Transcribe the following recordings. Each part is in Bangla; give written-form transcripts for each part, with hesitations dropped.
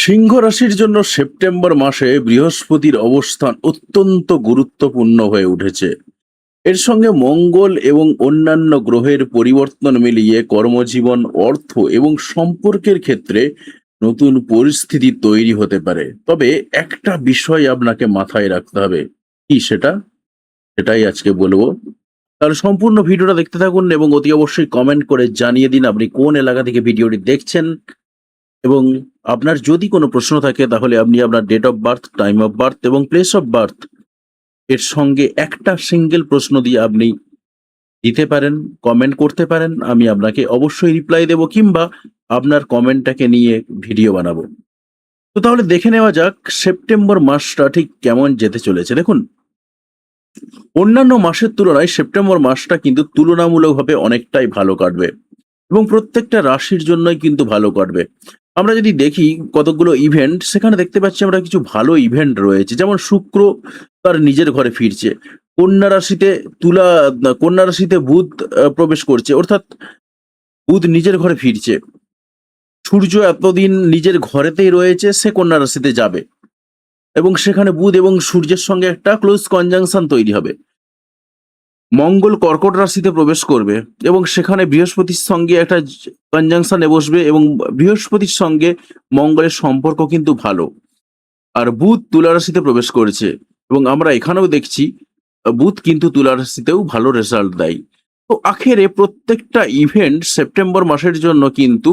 সিংহ রাশির জন্য সেপ্টেম্বর মাসে বৃহস্পতির অবস্থান অত্যন্ত গুরুত্বপূর্ণ হয়ে উঠেছে। এর সঙ্গে মঙ্গল এবং অন্যান্য গ্রহের পরিবর্তন মিলিয়ে কর্মজীবন, অর্থ এবং সম্পর্কের ক্ষেত্রে নতুন পরিস্থিতি তৈরি হতে পারে। তবে একটা বিষয় আপনাকে মাথায় রাখতে হবে। কি সেটা? সেটাই আজকে বলবো। তাহলে সম্পূর্ণ ভিডিওটা দেখতে থাকুন এবং অতি অবশ্যই কমেন্ট করে জানিয়ে দিন আপনি কোন এলাকা থেকে ভিডিওটি দেখছেন। এবং আপনার যদি কোনো প্রশ্ন থাকে তাহলে আপনি আপনার date of birth, time of birth এবং প্লেস অফ বার্থ এর সঙ্গে একটা সিঙ্গেল প্রশ্ন দিয়ে আপনি দিতে পারেন, কমেন্ট করতে পারেন। আমি আপনাকে অবশ্যই রিপ্লাই দেব কিংবা আপনার কমেন্টটাকে নিয়ে ভিডিও বানাবো। তো তাহলে দেখে নেওয়া যাক সেপ্টেম্বর মাসটা ঠিক কেমন যেতে চলেছে। দেখুন, অন্যান্য মাসের তুলনায় সেপ্টেম্বর মাসটা কিন্তু তুলনামূলকভাবে অনেকটাই ভালো কাটবে এবং প্রত্যেকটা রাশির জন্যই কিন্তু ভালো কাটবে। আমরা যদি দেখি কতগুলো ইভেন্ট, সেখানে দেখতে পাচ্ছি আমরা কিছু ভালো ইভেন্ট রয়েছে। যেমন শুক্র তার নিজের ঘরে ফিরছে। কন্যা রাশিতে কন্যা রাশিতে বুধ প্রবেশ করছে, অর্থাৎ বুধ নিজের ঘরে ফিরছে। সূর্য এতদিন নিজের ঘরেতেই রয়েছে, সে কন্যা রাশিতে যাবে এবং সেখানে বুধ এবং সূর্যের সঙ্গে একটা ক্লোজ কনজাংশন তৈরি হবে। মঙ্গল কর্কট রাশিতে প্রবেশ করবে এবং সেখানে বৃহস্পতির সঙ্গে একটা কনজাংশনে বসবে এবং বৃহস্পতির সঙ্গে মঙ্গলের সম্পর্ক কিন্তু ভালো। আর বুধ তুলা রাশিতে প্রবেশ করেছে এবং আমরা এখানেও দেখছি বুধ কিন্তু তুলা রাশিতেও ভালো রেজাল্ট দেয়। তো আখেরে প্রত্যেকটা ইভেন্ট সেপ্টেম্বর মাসের জন্য কিন্তু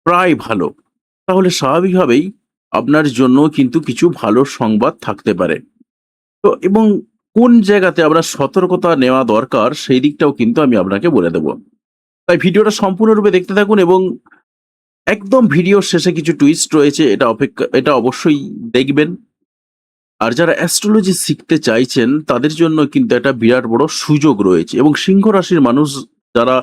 প্রায় ভালো। তাহলে স্বাভাবিকভাবেই আপনার জন্য কিন্তু কিছু ভালো সংবাদ থাকতে পারে। তো এবং কোন জায়গাতে আমরা সতর্কতা নেওয়া দরকার সেই দিকটাও কিন্তু আমি আপনাকে বলে দেব। তাই ভিডিওটা সম্পূর্ণরূপে দেখতে থাকুন এবং একদম ভিডিওর শেষে কিছু টুইস্ট রয়েছে, এটা অবশ্যই দেখবেন। আর যারা অ্যাস্ট্রোলজি শিখতে চাইছেন তাদের জন্য কিন্তু একটা বিরাট বড় সুযোগ রয়েছে এবং সিংহ রাশির মানুষ যারা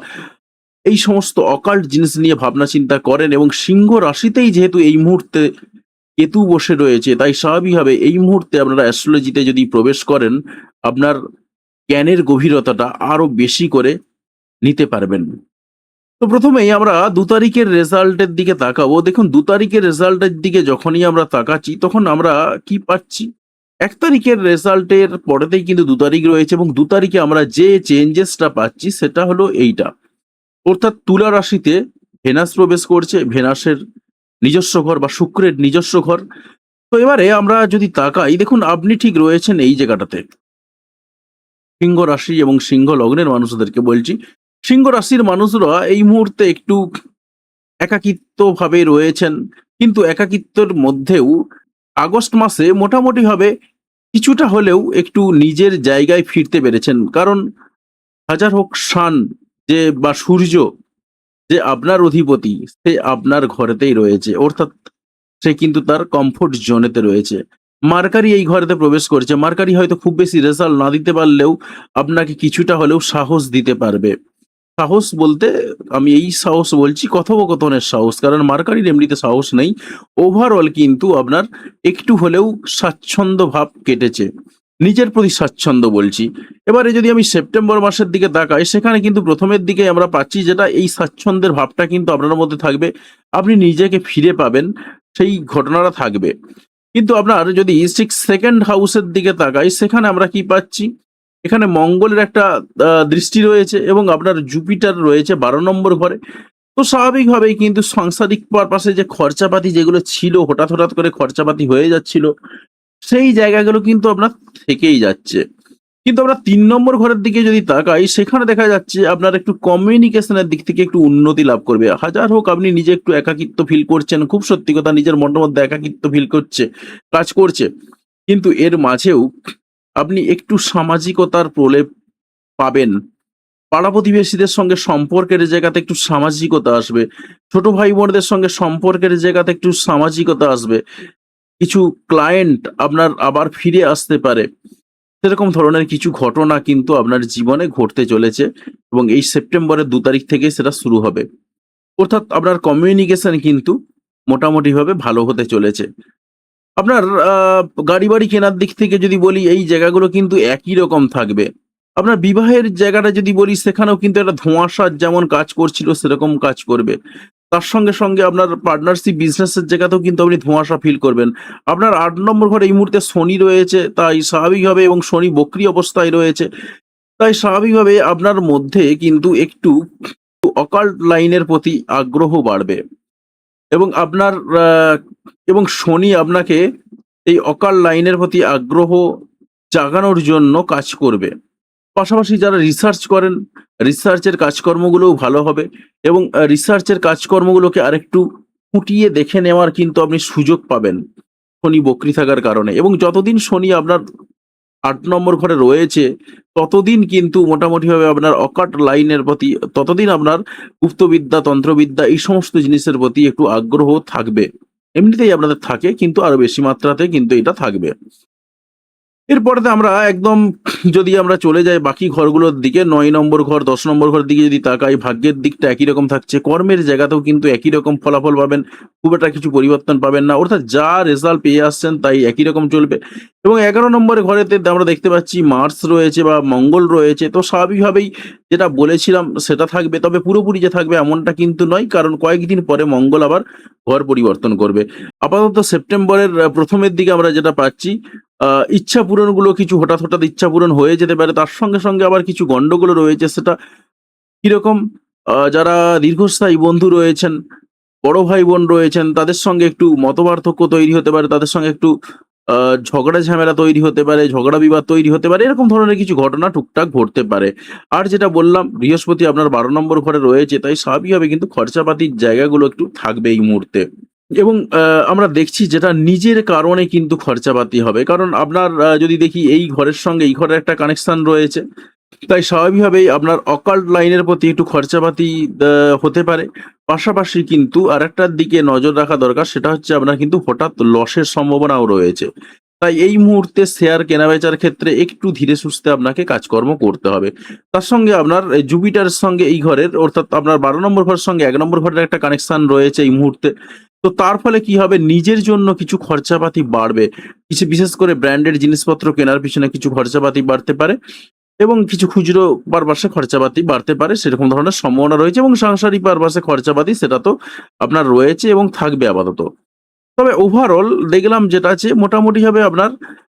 এই সমস্ত অকাল্ট জিনিস নিয়ে ভাবনা চিন্তা করেন এবং সিংহ রাশিতেই যেহেতু এই মুহূর্তে কেতু বসে রয়েছে, তাই স্বাভাবিকভাবে এই মুহূর্তে আপনারা অ্যাস্ট্রোলজিতে যদি প্রবেশ করেন, আপনার জ্ঞানের গভীরতাটা আরো বেশি করে নিতে পারবেন। তো প্রথমেই আমরা ২ তারিখের রেজাল্টের দিকে তাকাবো। দেখুন, ২ তারিখের রেজাল্টের দিকে যখনই আমরা তাকাচ্ছি তখন আমরা কি পাচ্ছি? ১ তারিখের রেজাল্টের পরেতেই কিন্তু ২ তারিখ রয়েছে এবং ২ তারিখে আমরা যে চেঞ্জেসটা পাচ্ছি সেটা হলো এইটা। অর্থাৎ তুলা রাশিতে ভেনাস প্রবেশ করছে, ভেনাসের নিজস্ব ঘর বা শুক্রের নিজস্ব ঘর। তো এবারে আমরা যদি তাকাই, দেখুন আপনি ঠিক রয়েছেন এই জায়গাটাতে। সিংহ রাশি এবং সিংহ লগ্নের মানুষদেরকে বলছি, সিংহ রাশির মানুষরা এই মুহূর্তে একটু একাকিত্ব ভাবে রয়েছেন, কিন্তু একাকিত্বের মধ্যেও আগস্ট মাসে মোটামুটিভাবে কিছুটা হলেও একটু নিজের জায়গায় ফিরতে পেরেছেন। কারণ হাজার হোক সান যে বা সূর্য যে আপনার অধিপতি, সে আপনার ঘরেতেই রয়েছে, অর্থাৎ সে কিন্তু তার কমফোর্ট জোনেতে রয়েছে। মার্কারি এই ঘরেতে প্রবেশ করেছে। মার্কারি হয়তো খুব বেশি রেজাল্ট না দিতে পারলেও আপনাকে কিছুটা হলেও সাহস দিতে পারবে। সাহস বলতে আমি এই সাহস বলছি কথোপকথনের সাহস, কারণ মার্কারির এমনিতে সাহস নেই। ওভারঅল কিন্তু আপনার একটু হলেও স্বাচ্ছন্দ্য ভাব কেটেছে, নিজের প্রতি স্বাচ্ছন্দ্য বলছি। এবারে যদি আমি সেপ্টেম্বর মাসের দিকে তাকাই, সেখানে কিন্তু প্রথমের দিকে আমরা পাচ্ছি যেটা এই স্বাচ্ছন্দ্যের ভাবটা কিন্তু আপনার মধ্যে থাকবে, আপনি নিজেকে ফিরে পাবেন, সেই ঘটনাটা থাকবে। কিন্তু আপনার যদি সেকেন্ড হাউসের দিকে তাকাই, সেখানে আমরা কি পাচ্ছি? এখানে মঙ্গলের একটা দৃষ্টি রয়েছে এবং আপনার জুপিটার রয়েছে ১২ নম্বর ঘরে। তো স্বাভাবিকভাবেই কিন্তু সাংসারিক পারপাসে যে খরচাপাতি যেগুলো ছিল, হঠাৎ করে খরচাপাতি হয়ে যাচ্ছিল, সেই জায়গাগুলো কিন্তু আপনার থেকেই যাচ্ছে। কিন্তু আমরা ৩ নম্বর ঘরের দিকে যদি তাকাই, সেখানে দেখা যাচ্ছে আপনার একটু কমিউনিকেশনের দিক থেকে একটু উন্নতি লাভ করবে। হাজার হোক আপনি নিজে একটু একাকিত্ব ফিল করছেন, খুব সত্যি কথা নিজের মনের মধ্যে একাকিত্ব ফিল করছে, কাজ করছে। কিন্তু এর মাঝেও আপনি একটু সামাজিকতার প্রলেপ পাবেন। পাড়া প্রতিবেশীদের সঙ্গে সম্পর্কের জায়গাতে একটু সামাজিকতা আসবে। ছোট ভাই বোনদের সঙ্গে সম্পর্কের জায়গাতে একটু সামাজিকতা আসবে। কিছু ক্লায়েন্ট আপনার আবার ফিরে আসতে পারে। সেরকম ধরনের কিছু ঘটনা কিন্তু আপনার জীবনে ঘটতে চলেছে এবং এই সেপ্টেম্বরের ২ তারিখ থেকে সেটা শুরু হবে। অর্থাৎ আপনার কমিউনিকেশন কিন্তু মোটামুটিভাবে ভালো হতে চলেছে। আপনার গাড়ি-বাড়ি কেনার দিক থেকে যদি বলি, এই জায়গাগুলো কিন্তু একই রকম থাকবে। আপনার বিবাহের জায়গাটা যদি বলি, সেখানেও কিন্তু একটা ধোঁয়াশার যেমন কাজ করছিল সেরকম কাজ করবে। তার সঙ্গে সঙ্গে আপনার পার্টনারশিপ বিজনেসের জায়গাতেও কিন্তু আপনি ধোঁয়াশা ফিল করবেন। আপনার ৮ নম্বর ঘরে এই মুহূর্তে শনি রয়েছে, তাই স্বাভাবিকভাবে, এবং শনি বক্রী অবস্থায় রয়েছে। তাই স্বাভাবিকভাবে আপনার মধ্যে কিন্তু একটু অকাল্ট লাইনের প্রতি আগ্রহ বাড়বে, এবং আপনার আ এবং শনি আপনাকে এই অকাল্ট লাইনের প্রতি আগ্রহ জাগানোর জন্য কাজ করবে। পাশাপাশি যারা রিসার্চ করেন, রিসার্চের কাজকর্মগুলোও ভালো হবে, এবং রিসার্চের কাজকর্মগুলোকে আরেকটু খুঁটিয়ে দেখে নেওয়ার কিন্তু আপনি সুযোগ পাবেন শনি বক্রী থাকার কারণে। এবং যতদিন শনি আপনার ৮ নম্বর ঘরে রয়েছে, ততদিন কিন্তু মোটামুটিভাবে আপনার অকাট লাইনের প্রতি, ততদিন আপনার গুপ্তবিদ্যা, তন্ত্রবিদ্যা এই সমস্ত জিনিসের প্রতি একটু আগ্রহ থাকবে। এমনিতেই আপনাদের থাকে, কিন্তু আরো বেশি মাত্রাতে কিন্তু এটা থাকবে। এরপরেতে আমরা একদম যদি আমরা চলে যাই বাকি ঘরগুলোর দিকে, ৯ নম্বর ঘর, ১০ নম্বর ঘরের দিকে যদি তাকাই, ভাগ্যের দিকটা একই রকম থাকছে। কর্মের জায়গাতেও কিন্তু একই রকম ফলাফল পাবেন। খুব একটা কিছু পরিবর্তন পাবেন না। অর্থাৎ যা রেজাল্ট পেয়ে আসছেন তাই একই রকম চলবে। এবং ১১ নম্বরের ঘরেতে আমরা দেখতে পাচ্ছি মার্স রয়েছে বা মঙ্গল রয়েছে। তো স্বাভাবিকভাবেই যেটা বলেছিলাম সেটা থাকবে। তবে পুরোপুরি যে থাকবে এমনটা কিন্তু নয়। কারণ কয়েকদিন পরে মঙ্গল আবার ঘর পরিবর্তন করবে। আপাতত সেপ্টেম্বরের ১ম এর দিকে আমরা যেটা পাচ্ছি, আ ইচ্ছা পূরণগুলো কিছু হঠাৎ ইচ্ছা পূরণ হয়ে যেতে পারে। তার সঙ্গে সঙ্গে আবার কিছু গন্ডগোলও রয়েছে। সেটা কিরকম? যারা দীর্ঘস্থায়ী বন্ধু রয়েছেন, বড় ভাই-বোন রয়েছেন, তাদের সঙ্গে একটু মতপার্থক্য তৈরি হতে পারে। তাদের সঙ্গে একটু আ ঝগড়া ঝামেলা তৈরি হতে পারে, ঝগড়া বিবাদ তৈরি হতে পারে। এরকম ধরনের কিছু ঘটনা টুকটাক ঘটতে পারে। আর যেটা বললাম, বৃহস্পতি আপনার ১২ নম্বর ঘরে রয়েছে, তাই স্বাভাবিকভাবে কিন্তু খরচাপাতির জায়গাগুলো একটু থাকবে এই মুহূর্তে। এবং আমরা দেখছি যেটা নিজের কারণে কিন্তু খরচাপাতি হবে। কারণ আপনার যদি দেখি এই ঘরের সঙ্গে এই ঘরের একটা কানেকশন রয়েছে। তাই স্বাভাবিকভাবেই আপনার অকাল্ট লাইনের প্রতি একটু খরচাপাতি আ হতে পারে। পাশাপাশি কিন্তু আরেকটার দিকে নজর রাখা দরকার, সেটা হচ্ছে আপনার কিন্তু হঠাৎ লসের সম্ভাবনাও রয়েছে। তাই এই মুহূর্তে শেয়ার কেনা-বেচার ক্ষেত্রে একটু ধীরে সুস্থে আপনাকে কাজকর্ম করতে হবে। তার সঙ্গে আপনার জুপিটারের সঙ্গে এই ঘরের, অর্থাৎ আপনার ১২ নম্বর ঘরের সঙ্গে ১ নম্বর ঘরের একটা কানেকশন রয়েছে এই মুহূর্তে। তো তার ফলে কি হবে, নিজের জন্য কিছু খরচাপাতি বাড়বে। কিছু বিশেষ করে ব্র্যান্ডেড জিনিসপত্র কেনার পিছনে কিছু খরচাপাতি বাড়তে পারে, এবং কিছু খুচরো পারপাসে খরচাপাতি বাড়তে পারে, সেরকম ধরনের সম্ভাবনা রয়েছে। এবং সাংসারিক পারপাসে খরচাপাতি সেটা তো আপনার রয়েছে এবং থাকবে আপাতত। তবে ওভারঅল দেখলাম যেটা আছে, মোটামুটিভাবে আপনার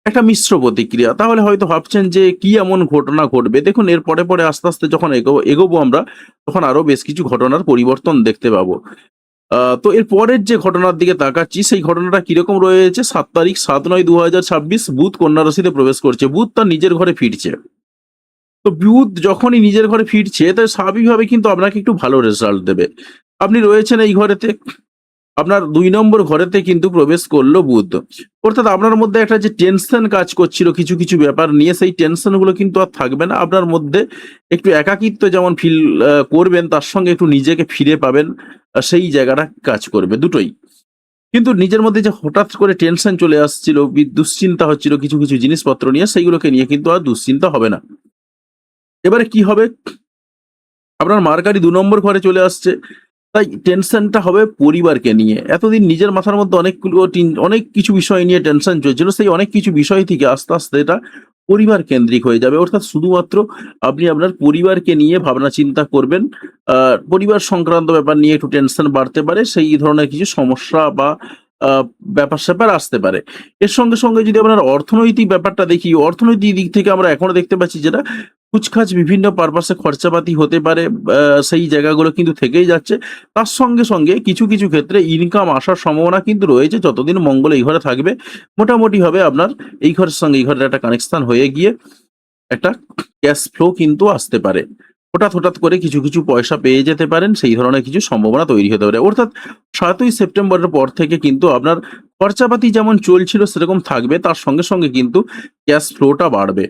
একটা মিশ্র প্রতিক্রিয়া। তাহলে হয়তো ভাবছেন যে কি এমন ঘটনা ঘটবে? দেখুন, এর পরে আস্তে যখন এগোবো আমরা, তখন আরো বেশ কিছু ঘটনার পরিবর্তন দেখতে পাবো। তো এর পরের যে ঘটনার দিকে তাকাচ্ছি, সেই ঘটনাটা কিরকম রয়েছে? ৭ তারিখ ৭/৯/২০২৬ বুধ কন্যা রাশিতে প্রবেশ করছে। বুধ তার নিজের ঘরে ফিরছে। তো বুধ যখনই নিজের ঘরে ফিরছে, তাই স্বাভাবিকভাবে কিন্তু আপনাকে একটু ভালো রেজাল্ট দেবে। আপনি রয়েছেন এই ঘরেতে, আপনার ২ নম্বর ঘরেতে কিন্তু প্রবেশ করলো বুধ। অর্থাৎ আপনার মধ্যে একটা যে টেনশন কাজ করছিল কিছু ব্যাপার নিয়ে, সেই টেনশন গুলো কিন্তু আর থাকবে না। আপনার মধ্যে একটু একাকিত্ব যেমন ফিল করবেন, তার সঙ্গে একটু নিজেকে ফিরে পাবেন। সেই জায়গাটা কাজ করবে, দুটোই। কিন্তু নিজের মধ্যে যে হঠাৎ করে টেনশন চলে আসছিল, দুশ্চিন্তা হচ্ছিল কিছু জিনিসপত্র নিয়ে, সেইগুলোকে নিয়ে কিন্তু আর দুশ্চিন্তা হবে না। এবারে কি হবে? আপনার মার্কারি ২ নম্বর ঘরে চলে আসছে। তাই টেনশনটা হবে পরিবারকে নিয়ে। এতদিন নিজের মাথার মধ্যে অনেক কিছু বিষয় নিয়ে টেনশন চলছিল। সেই অনেক কিছু বিষয় থেকে আস্তে এটা পরিবার কেন্দ্রিক হয়ে যাবে। অর্থাৎ শুধুমাত্র আপনি আপনার পরিবারকে নিয়ে ভাবনা চিন্তা করবেন। আ পরিবার সংক্রান্ত ব্যাপার নিয়ে একটু টেনশন বাড়তে পারে। সেই ধরনের কিছু সমস্যা বা আ ব্যাপার-স্যাপার আসতে পারে। এর সঙ্গে যদি আপনার অর্থনৈতিক ব্যাপারটা দেখি, অর্থনৈতিক দিক থেকে আমরা এখনো দেখতে পাচ্ছি যেটা কুচখাচ বিভিন্ন পারপাসে খরচাপাতি হতে পারে। আ সেই জায়গাগুলো কিন্তু থেকেই যাচ্ছে। তার সঙ্গে কিছু ক্ষেত্রে ইনকাম আসার সম্ভাবনা কিন্তু রয়েছে যতদিন মঙ্গল এই ঘরে থাকবে। মোটামুটিভাবে আপনার এই ঘরের সঙ্গে এই ঘরের একটা কানেকশন হয়ে গিয়ে একটা ক্যাশ ফ্লো কিন্তু আসতে পারে। হঠাৎ করে কিছু পয়সা পেয়ে যেতে পারেন, সেই ধরনের কিছু সম্ভাবনা তৈরি হতে পারে। অর্থাৎ ৭ই সেপ্টেম্বরের পর থেকে কিন্তু আপনার খরচাপাতি যেমন চলছিল সেরকম থাকবে, তার সঙ্গে কিন্তু ক্যাশ ফ্লোটা বাড়বে।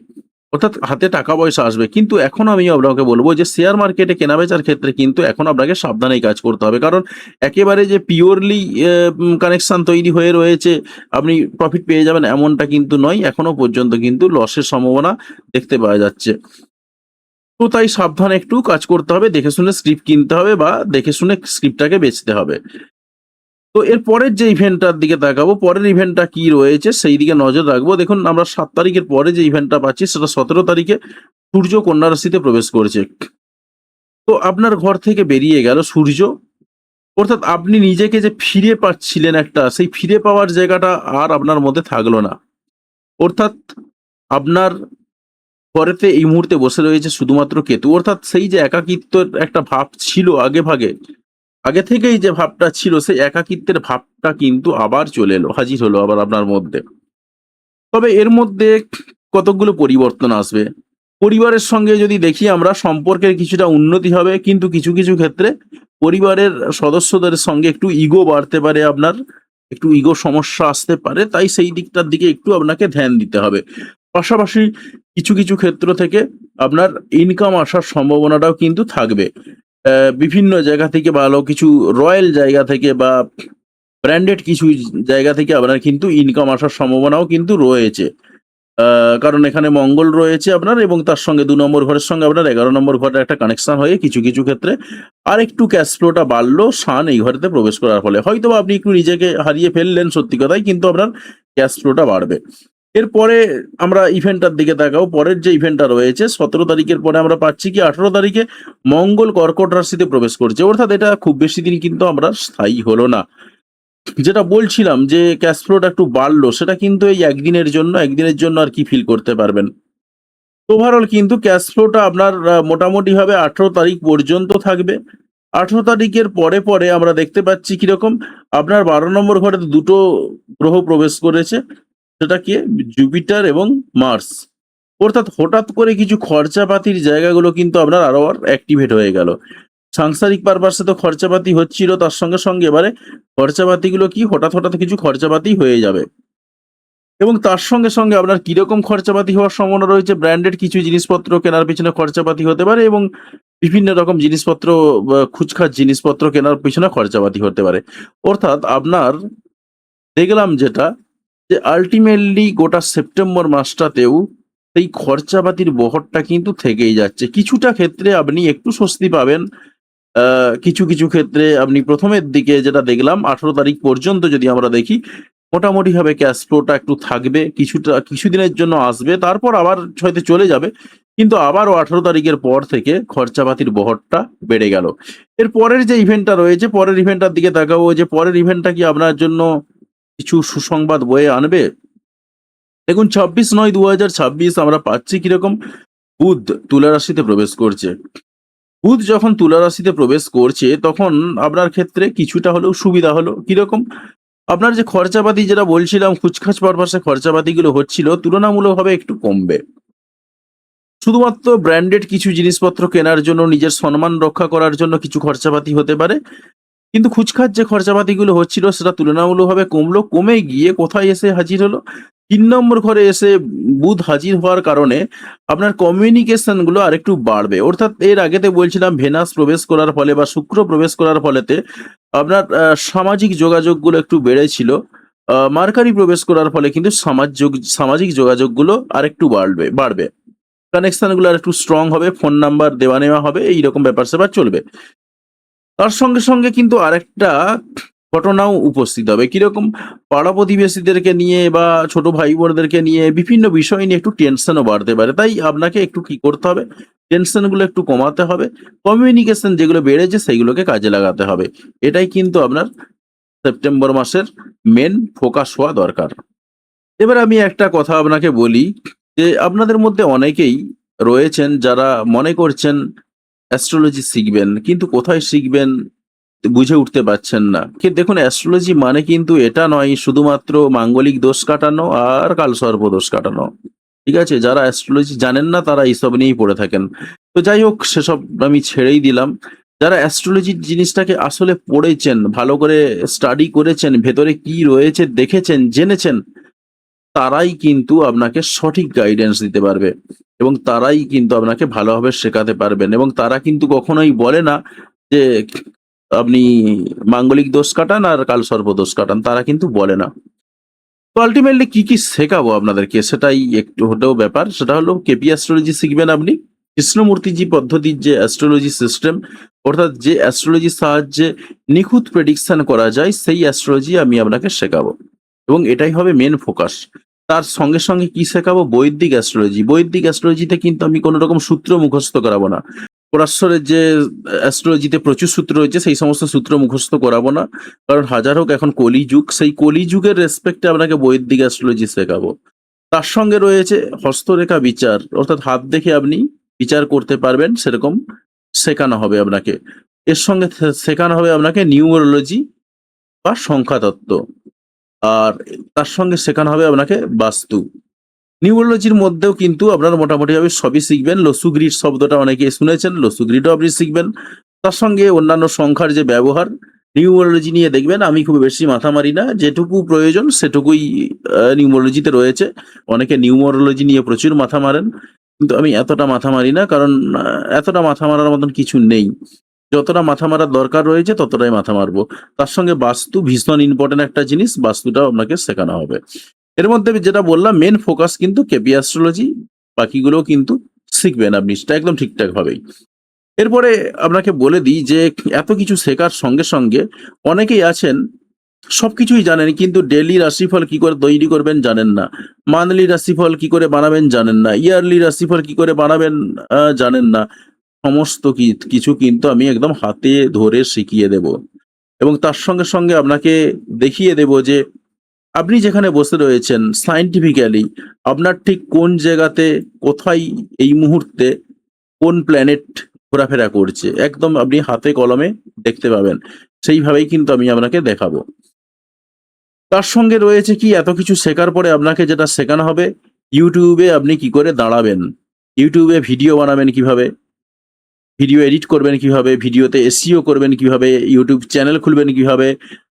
অর্থাৎ হাতে টাকা পয়সা আসবে। কিন্তু এখন আমি আপনাকে বলব যে শেয়ার মার্কেটে কেনাবেচার ক্ষেত্রে কিন্তু এখন আপনাকে সাবধানেই কাজ করতে হবে। কারণ একেবারে যে পিওরলি কানেকশন তৈরি হয়ে রয়েছে, আপনি প্রফিট পেয়ে যাবেন এমনটা কিন্তু নয়। এখনো পর্যন্ত কিন্তু লসের সম্ভাবনা দেখতে পাওয়া যাচ্ছে। তো তাই সাবধানে একটু কাজ করতে হবে। দেখে শুনে স্ক্রিপ্ট কিনতে হবে বা দেখে শুনে স্ক্রিপ্টটাকে বেচতে হবে। তো এর পরের যে ইভেন্টটার দিকে তাকাবো, পরের ইভেন্টটা কি রয়েছে সেই দিকে নজর রাখবো। দেখুন, আমরা ৭ তারিখের পরে যে ইভেন্টটা পাচ্ছি সেটা ১৭ তারিখে সূর্য কন্যা রাশিতে প্রবেশ করেছে। তো আপনার ঘর থেকে বেরিয়ে গেল সূর্য, অর্থাৎ আপনি নিজেকে যে ফিরে পাচ্ছিলেন একটা, সেই ফিরে পাওয়ার জায়গাটা আর আপনার মধ্যে থাকলো না। অর্থাৎ আপনার পরেতে এই মুহূর্তে বসে রয়েছে শুধুমাত্র কেতু। অর্থাৎ সেই যে একাকিত্বের একটা ভাব ছিল আগেভাগে, আগে থেকেই যে ভাবটা ছিল, সেই একাকিত্বের ভাবটা কিন্তু আবার চলে এলো, হাজির হলো আবার আপনার মধ্যে। তবে এর মধ্যে কতকগুলো পরিবর্তন আসবে। পরিবারের সঙ্গে যদি দেখি আমরা, সম্পর্কের কিছুটা উন্নতি হবে, কিন্তু কিছু, কিছু ক্ষেত্রে পরিবারের সদস্যদের সঙ্গে একটু ইগো বাড়তে পারে আপনার, একটু ইগো সমস্যা আসতে পারে। তাই সেই দিকটার দিকে একটু আপনাকে ধ্যান দিতে হবে। পাশাপাশি কিছু, কিছু ক্ষেত্র থেকে আপনার ইনকাম আসার সম্ভাবনাটাও কিন্তু থাকবে। বিভিন্ন জায়গা থেকে, ভালো কিছু রয়াল জায়গা থেকে বা ব্র্যান্ডেড কিছু জায়গা থেকে আপনার কিন্তু ইনকাম আসার সম্ভাবনাও কিন্তু রয়েছে। কারণ এখানে মঙ্গল রয়েছে আপনার, এবং তার সঙ্গে ২ নম্বর ঘরের সঙ্গে আপনার ১১ নম্বর ঘরের একটা কানেকশন হয়ে কিছু, কিছু ক্ষেত্রে আরেকটু ক্যাশ ফ্লোটা বাড়লো সান এই ঘরেতে প্রবেশ করার ফলে। হয়তোবা আপনি একটু নিজেকে হারিয়ে ফেললেন সত্যি কথাই, কিন্তু আপনার ক্যাশ ফ্লোটা বাড়বে। এরপরে আমরা ইভেন্টটার দিকে তাকাবো। পরের যে ইভেন্টটা রয়েছে ১৭ তারিখের পরে আমরা পাচ্ছি কি ১৮ তারিখে মঙ্গল কর্কট রাশিতে প্রবেশ করছে। অর্থাৎ এটা খুব বেশি দিন কিন্তু আমরা স্থায়ী হলো না। যেটা বলছিলাম যে ক্যাশ ফ্লোটা একটু বাড়লো, সেটা কিন্তু এই একদিনের জন্য, একদিনের জন্য আর কি ফিল করতে পারবেন। ওভারঅল কিন্তু ক্যাশ ফ্লোটা আপনার মোটামুটিভাবে ১৮ তারিখ পর্যন্ত থাকবে। ১৮ তারিখের পরে, পরে আমরা দেখতে পাচ্ছি কিরকম, আপনার ১২ নম্বর ঘরে ২ টো গ্রহ প্রবেশ করেছে। সেটা কি? জুপিটার এবং মার্স। অর্থাৎ হঠাৎ করে কিছু খরচাপাতির জায়গাগুলো কিন্তু আপনার আরো অ্যাক্টিভেট হয়ে গেল। সাংসারিক পারপাসে তো খরচাপাতি হচ্ছিল, তার সঙ্গে, সঙ্গে এবারে খরচাপাতিগুলো কি হঠাৎ, হঠাৎ কিছু খরচাপাতি হয়ে যাবে। এবং তার সঙ্গে, সঙ্গে আপনার কিরকম খরচাপাতি হওয়ার সম্ভাবনা রয়েছে, ব্র্যান্ডেড কিছু জিনিসপত্র কেনার পেছনে খরচাপাতি হতে পারে, এবং বিভিন্ন রকম জিনিসপত্র খুচখাচ জিনিসপত্র কেনার পেছনে খরচাপাতি হতে পারে। অর্থাৎ আপনার দেখলাম যেটা, যে আল্টিমেটলি গোটা সেপ্টেম্বর মাসটাতেও সেই খরচাপাতির বহরটা কিন্তু থেকেই যাচ্ছে। কিছুটা ক্ষেত্রে আপনি একটু স্বস্তি পাবেন। আ কিছু, কিছু ক্ষেত্রে আপনি ১ম এর দিকে যেটা দেখলাম ১৮ তারিখ পর্যন্ত যদি আমরা দেখি, মোটামুটিভাবে ক্যাশ ফ্লোটা একটু থাকবে। কিছুদিনের জন্য আসবে। তারপর আবার হয়তো চলে যাবে। কিন্তু আবারও ১৮ তারিখের পর থেকে খরচাপাতির বহরটা বেড়ে গেল। এর পরের যে ইভেন্টটা রয়েছে, পরের ইভেন্টটার দিকে তাকাবো, যে পরের ইভেন্টটা কি আপনার জন্য কিছু সুসংবাদ বয়ে আনবে? দেখুন ২৬/৯/২০২৬ আমরা পাচ্ছি কিরকম, বুধ তুলা রাশিতে প্রবেশ করছে। বুধ যখন তুলা রাশিতে প্রবেশ করছে, তখন আপনার ক্ষেত্রে কিছুটা হলেও সুবিধা হলো। কিরকম? আপনার যে খরচাপাতি যেটা বলছিলাম, খুচখাচ পারপাসে খরচাপাতিগুলো হচ্ছিল, তুলনামূলকভাবে একটু কমবে। শুধুমাত্র ব্র্যান্ডেড কিছু জিনিসপত্র কেনার জন্য, নিজের সম্মান রক্ষা করার জন্য কিছু খরচাপাতি হতে পারে। কিন্তু খুচখাচ যে খরচাপাতিগুলো হচ্ছিল, সেটা তুলনামূলকভাবে কমলো। কমে গিয়ে কোথায় এসে হাজির হলো? ৩ নম্বর ঘরে এসে বুধ হাজির হওয়ার কারণে আপনার কমিউনিকেশন গুলো আরেকটু বাড়বে। অর্থাৎ এর আগেতে বলছিলাম ভেনাস প্রবেশ করার ফলে বা শুক্র প্রবেশ করার ফলেতে আপনার সামাজিক যোগাযোগগুলো একটু বেড়েছিল। মার্কারি প্রবেশ করার ফলে কিন্তু সামাজিক যোগাযোগগুলো আরেকটু বাড়বে। কানেকশন গুলো আরেকটু স্ট্রং হবে, ফোন নাম্বার দেওয়া নেওয়া হবে, এইরকম ব্যাপার-স্যাপার চলবে। তার সঙ্গে, সঙ্গে কিন্তু আরেকটা ঘটনাও উপস্থিত হবে। কিরকম? পাড়া-প্রতিবেশীদেরকে নিয়ে বা ছোট ভাই-বোনদেরকে নিয়ে বিভিন্ন বিষয় নিয়ে একটু টেনশনও বাড়তে পারে। তাই আপনাকে একটু কি করতে হবে? টেনশনগুলো একটু কমাতে হবে। কমিউনিকেশন যেগুলো বেড়েছে সেইগুলোকে কাজে লাগাতে হবে। এটাই কিন্তু আপনার সেপ্টেম্বর মাসের মেইন ফোকাস হওয়া দরকার। এবার আমি একটা কথা আপনাকে বলি, যে আপনাদের মধ্যে অনেকেই রয়েছেন যারা মনে করছেন অ্যাস্ট্রোলজি শিখবেন, কিন্তু কোথায় শিখবেন বুঝে উঠতে পারছেন না। দেখুন, অ্যাস্ট্রোলজি মানে কিন্তু এটা নয় শুধুমাত্র মাঙ্গলিক দোষ কাটানো আর কালসর্প দোষ কাটানো। ঠিক আছে? যারা অ্যাস্ট্রোলজি জানেন না তারা এইসব নিয়েই পড়ে থাকেন। তো যাই হোক, সেসব আমি ছেড়েই দিলাম। যারা অ্যাস্ট্রোলজি জিনিসটাকে আসলে পড়েছেন, ভালো করে স্টাডি করেছেন, ভেতরে কি রয়েছে দেখেছেন, জেনেছেন, তারাই কিন্তু আপনাকে সঠিক গাইডেন্স দিতে পারবে, এবং তারাই কিন্তু আপনাকে ভালোভাবে শেখাতে পারবেন, এবং তারা কিন্তু কখনোই বলে না যে আপনি মাঙ্গলিক দোষ কাটান আর কালসর্প দোষ কাটান, তারা কিন্তু বলে না। তো আল্টিমেটলি কি, কি শেখাবো আপনাদেরকে সেটাই একটু হলেও ব্যাপার। সেটা হলো কেপি অ্যাস্ট্রোলজি শিখবেন আপনি। কৃষ্ণমূর্তিজি পদ্ধতির যে অ্যাস্ট্রোলজি সিস্টেম, অর্থাৎ যে অ্যাস্ট্রোলজির সাহায্যে নিখুঁত প্রেডিকশন করা যায়, সেই অ্যাস্ট্রোলজি আমি আপনাকে শেখাবো। এবং এটাই হবে মেন ফোকাস। তার সঙ্গে, সঙ্গে কি শেখাবো? বৈদিক অ্যাস্ট্রোলজি। বৈদিক অ্যাস্ট্রোলজিতে কিন্তু আমি কোন রকম সূত্র মুখস্থ করাবো না। পরাশরের যে অ্যাস্ট্রোলজিতে প্রচুর সূত্র রয়েছে সেই সমস্ত সূত্র মুখস্থ করাবো না, কারণ হাজার হোক এখন কলিযুগ, সেই কলিযুগের রেসপেক্টে আপনাকে বৈদিক অ্যাস্ট্রোলজি শেখাবো। তার সঙ্গে রয়েছে হস্তরেখা বিচার, অর্থাৎ হাত দেখে আপনি বিচার করতে পারবেন সেরকম শেখানো হবে আপনাকে। এর সঙ্গে শেখানো হবে আপনাকে নিউমোরোলজি বা সংখ্যাতত্ত্ব, আর তার সঙ্গে শেখানো হবে আপনাকে বাস্তু। নিউরোলজির মধ্যেও কিন্তু আপনারা মোটামুটিভাবে সবই শিখবেন। লসুগ্রিড শব্দটা অনেকে শুনেছেন, লসুগ্রিডও আপনি শিখবেন। তার সঙ্গে অন্যান্য সংখ্যার যে ব্যবহার, নিউমোরোলজি নিয়ে দেখবেন আমি খুব বেশি মাথা মারি না, যেটুকু প্রয়োজন সেটুকুই নিউমোরোলজিতে রয়েছে। অনেকে নিউমোরোলজি নিয়ে প্রচুর মাথা মারেন, কিন্তু আমি এতটা মাথা মারি না, কারণ এতটা মাথা মারার মতন কিছু নেই। যতটা মাথা মারার দরকার রয়েছে ততটাই মাথা মারবো। তার সঙ্গে বাস্তু ভীষণ ইম্পর্টেন্ট একটা জিনিস, বাস্তুটাও আপনাকে শেখানো হবে। এর মধ্যে যেটা বললাম মেন ফোকাস কিন্তু কেপি অ্যাস্ট্রোলজি, বাকিগুলোও কিন্তু শিখবেন আপনি, সেটা একদম ঠিকঠাক ভাবেই। এরপরে আপনাকে বলে দিই যে এত কিছু শেখার সঙ্গে সঙ্গে অনেকেই আছেন সবকিছুই জানেন, কিন্তু ডেইলি রাশিফল কি করে তৈরি করবেন জানেন না, মান্থলি রাশিফল কি করে বানাবেন জানেন না, ইয়ারলি রাশিফল কি করে বানাবেন জানেন না। সমস্ত কিছু কিন্তু আমি একদম হাতে ধরে শিখিয়ে দেব, এবং তার সঙ্গে সঙ্গে আপনাকে দেখিয়ে দেব যে আপনি যেখানে বসে রয়েছেন সায়েন্টিফিক্যালি আপনার ঠিক কোন জায়গাতে কোথায় এই মুহূর্তে কোন প্ল্যানেট ঘোরাফেরা করছে, একদম আপনি হাতে কলমে দেখতে পাবেন। সেইভাবেই কিন্তু আমি আপনাকে দেখাবো। তার সঙ্গে রয়েছে কি, এত কিছু শেখার পরে আপনাকে যেটা শেখানো হবে, ইউটিউবে আপনি কি করে দাঁড়াবেন, ইউটিউবে ভিডিও বানাবেন কিভাবে, ভিডিও এডিট করবেন কিভাবে, ভিডিওতে এসইও করবেন কিভাবে, ইউটিউব চ্যানেল খুলবেন কিভাবে,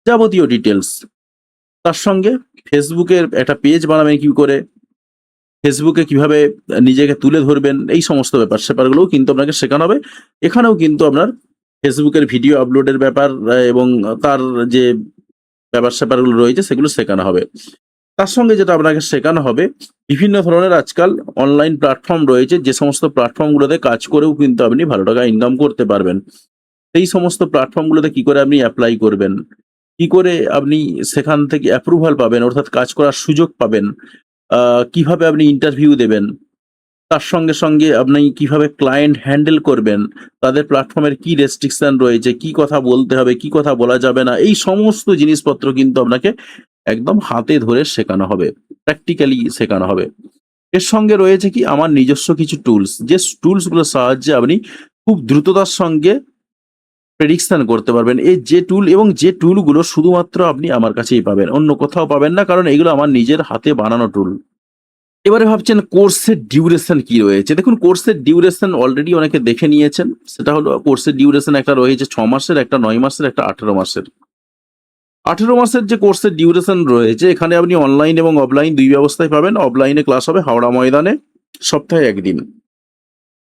যাবতীয় ডিটেলস। তার সঙ্গে ফেসবুকের একটা পেজ বানাবেন কি করে, ফেসবুকে কিভাবে নিজেকে তুলে ধরবেন, এই সমস্ত ব্যাপার স্যাপারগুলোও কিন্তু আপনাকে শেখানো হবে। এখানেও কিন্তু আপনার ফেসবুকের ভিডিও আপলোডের ব্যাপার এবং তার যে ব্যাপার স্যাপারগুলো রয়েছে সেগুলো শেখানো হবে। তার সঙ্গে যেটা আপনাকে শেখানো হবে, বিভিন্ন ধরনের আজকাল অনলাইন প্ল্যাটফর্ম রয়েছে, যে সমস্ত প্ল্যাটফর্মগুলোতে কাজ করেও কিন্তু আপনি ভালো টাকা ইনকাম করতে পারবেন। সেই সমস্ত প্ল্যাটফর্মগুলোতে কি করে আপনি অ্যাপ্লাই করবেন, কি করে আপনি সেখান থেকে অ্যাপ্রুভাল পাবেন, অর্থাৎ কাজ করার সুযোগ পাবেন, কিভাবে আপনি ইন্টারভিউ দেবেন, তার সঙ্গে সঙ্গে আপনি কিভাবে ক্লায়েন্ট হ্যান্ডেল করবেন, তাদের প্ল্যাটফর্মের কি রেস্ট্রিকশন রয়েছে, কি কথা বলতে হবে, কি কথা বলা যাবে না, এই সমস্ত জিনিসপত্র কিন্তু আপনাকে একদম হাতে ধরে শেখানো হবে, প্র্যাকটিক্যালি শেখানো হবে। এর সঙ্গে রয়েছে কি আমার নিজস্ব কিছু টুলস, যে টুলসগুলোর সাহায্যে আপনি খুব দ্রুততার সঙ্গে প্রেডিকশন করতে পারবেন। এই যে টুল, এবং যে টুলগুলো শুধুমাত্র আপনি আমার কাছেই পাবেন, অন্য কোথাও পাবেন না, কারণ এগুলো আমার নিজের হাতে বানানো টুল। এবারে ভাবছেন কোর্সের ডিউরেশন কি রয়েছে। দেখুন, কোর্সের ডিউরেশন অলরেডি অনেকে দেখে নিয়েছেন। সেটা হলো কোর্সের ডিউরেশন একটা রয়েছে 6 মাসের, একটা 9 মাসের, একটা 18 মাসের। 18 মাসের যে কোর্সের ডিউরেশন রয়েছে, এখানে আপনি অনলাইন এবং অফলাইন দুই ব্যবস্থায় পাবেন। অফলাইনে ক্লাস হবে হাওড়া ময়দানে সপ্তাহে একদিন,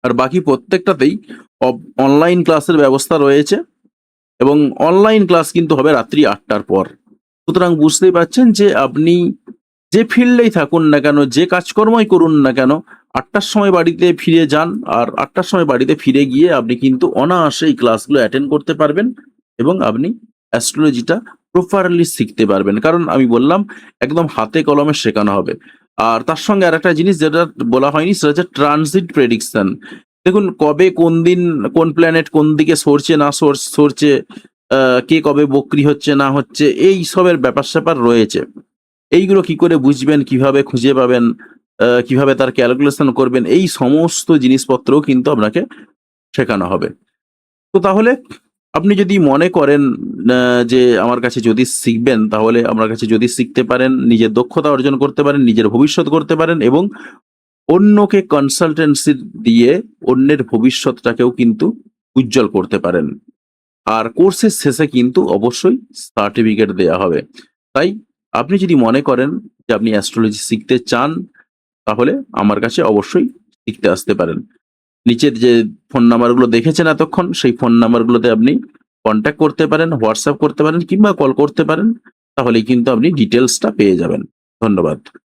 আর বাকি প্রত্যেকটাতেই অনলাইন ক্লাসের ব্যবস্থা রয়েছে, এবং অনলাইন ক্লাস কিন্তু হবে রাত্রি 8টার পর। সুতরাং বুঝতেই পারছেন যে আপনি যে ফিল্ডেই থাকুন না কেন, যে কাজকর্মই করুন না কেন, 8টার সময় বাড়িতে ফিরে যান, আর 8টার সময় বাড়িতে ফিরে গিয়ে আপনি কিন্তু অনায়াসে এই ক্লাসগুলো অ্যাটেন্ড করতে পারবেন, এবং আপনি অ্যাস্ট্রোলজিটা প্রপারলি শিখতে পারবেন। কারণ আমি বললাম একদম হাতে কলমে শেখানো হবে। আর তার সঙ্গে আরেকটা জিনিস যেটা বলা হয়নি, সেটা হচ্ছে ট্রানজিট প্রেডিকশন। দেখুন, কবে কোন দিন কোন প্ল্যানেট কোন দিকে সরছে না সরছে, কে কবে বক্রি হচ্ছে না হচ্ছে, এই সবের ব্যাপার স্যাপার রয়েছে। এইগুলো কি করে বুঝবেন, কিভাবে খুঁজে পাবেন, কিভাবে তার ক্যালকুলেশন করবেন, এই সমস্ত জিনিসপত্রও কিন্তু আপনাকে শেখানো হবে। তো তাহলে আপনি যদি মনে করেন যে আমার কাছে যদি শিখবেন, তাহলে আমার কাছে যদি শিখতে পারেন, নিজের দক্ষতা অর্জন করতে পারেন, নিজের ভবিষ্যৎ করতে পারেন, এবং অন্যকে কনসালটেন্সি দিয়ে অন্যের ভবিষ্যৎটাকেও কিন্তু উজ্জ্বল করতে পারেন। আর কোর্সের শেষে কিন্তু অবশ্যই সার্টিফিকেট দেয়া হবে। তাই আপনি যদি মনে করেন যে আপনি অ্যাস্ট্রোলজি শিখতে চান, তাহলে আমার কাছে অবশ্যই শিখতে আসতে পারেন। নিচের যে ফোন নাম্বারগুলো দেখেছেন এতক্ষণ, সেই ফোন নাম্বারগুলোতে আপনি কন্ট্যাক্ট করতে পারেন, হোয়াটসঅ্যাপ করতে পারেন, কিংবা কল করতে পারেন। তাহলেই কিন্তু আপনি ডিটেলসটা পেয়ে যাবেন। ধন্যবাদ।